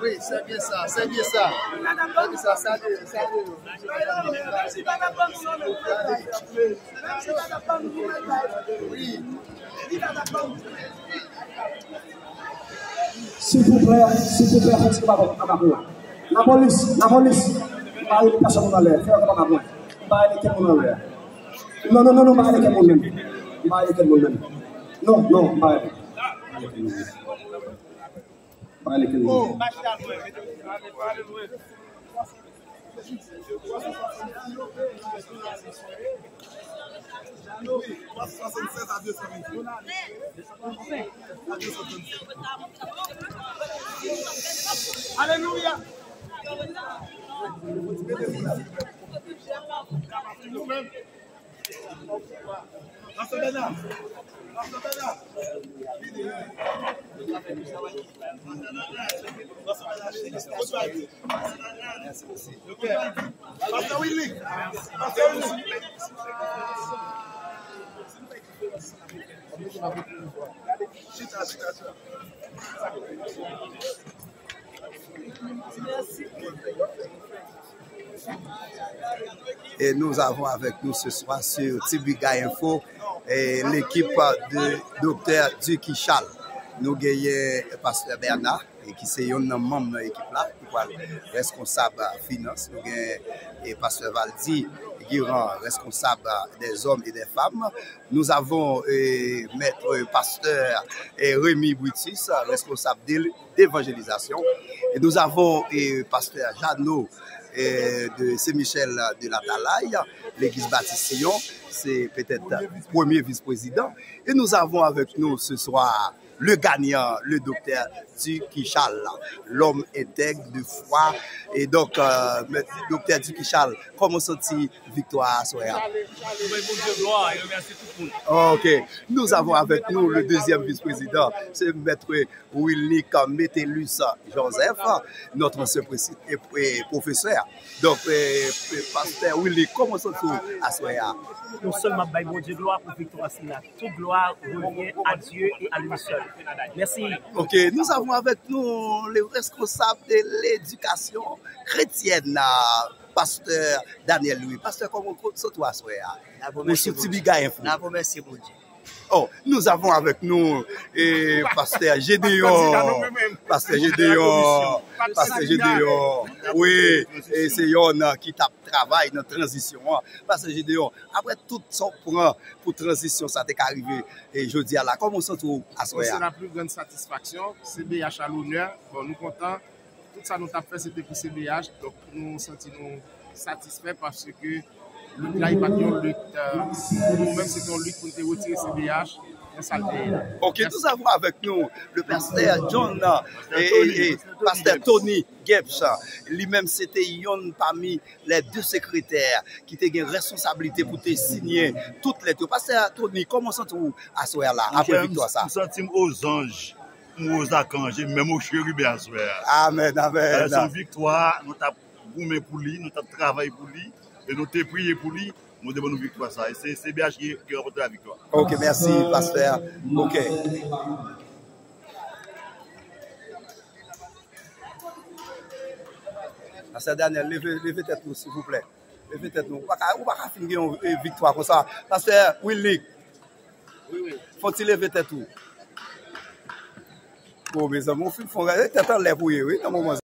Oui, c'est bien ça, c'est bien ça. C'est bien ça, ça oui. S'il vous plaît, faites pas avec la police, pas une personne dans l'air, faites pas avec pas avec quelqu'un dans l'air. Non, pas avec quelqu'un même. Pas avec quelqu'un même. Non, pas avec. Pas avec quelqu'un même. Alléluia. Et nous avons avec nous ce soir sur Tibiga Info l'équipe de Dr. Duki Charles. Nous avons Pasteur Bernard, qui est un membre de l'équipe là, qui est responsable de finance. Nous avons Pasteur Valdi, qui est responsable des hommes et des femmes. Nous avons Maître Pasteur Rémi Boutis, responsable d'évangélisation. Et nous avons Pasteur Jeannot de Saint-Michel de la Talaye, l'église Baptiste-Sion, c'est peut-être premier vice-président. Et nous avons avec nous ce soir le gagnant, le docteur Duki Charles, l'homme intègre de foi. Et donc, docteur Duki Charles, comment senti victoire à soir? Ok. Nous avons avec nous le deuxième vice-président, c'est maître Wilnick Métellus Joseph, notre ancien professeur. Donc, pasteur Wilnick, comment senti à soir? Nous seulement bail mon Dieu gloire pour victoire. Toute gloire revient à Dieu et à lui seul. Merci. Ok, nous avons avec nous le responsable de l'éducation chrétienne, pasteur Daniel Louis. Pasteur, comment ça toi, soir? Monsieur Tibiga Info. Merci, mon Dieu. Oh, nous avons avec nous Pasteur Gédéon. Pasteur Gédéon. Oui, et c'est un qui travaille dans la transition. Pasteur Gédéon, après tout son prend pour transition, ça t'est arrivé. Et je dis à la, comment ça trouve à ce C'est la plus grande satisfaction. CBH à l'honneur. Bon, nous comptons. Tout ça nous a fait, c'était pour CBH. Donc, nous nous sentons satisfaits parce que le là, il va une lutte. Nous-mêmes, c'est une lutte pour nous retirer CBH. Ok, nous avons avec nous le pasteur John et pasteur Tony Gibbs. Lui-même, c'était un parmi les deux secrétaires qui ont une responsabilité pour te signer toutes les deux. Pasteur Tony, comment sentez-vous à ce soir-là, après victoire ça? Nous sentons aux anges, aux archanges, même aux chérubins à ce soir. Amen, amen. C'est une victoire, nous avons goûté pour lui, nous avons travaillé pour lui, et nous avons prié pour lui. Nous devons nous victoire ça. Et c'est CBH qui remporte la victoire. Ok, merci, pasteur. Ok. Pasteur Daniel, levez tête nous, s'il vous plaît. Levez tête nous. On ne va pas finir une victoire comme ça. Pasteur Wilnick. Oui. Faut-il lever tête nous? Bon, mes amis, on fait tête en l'air pour eux, oui, dans le moment.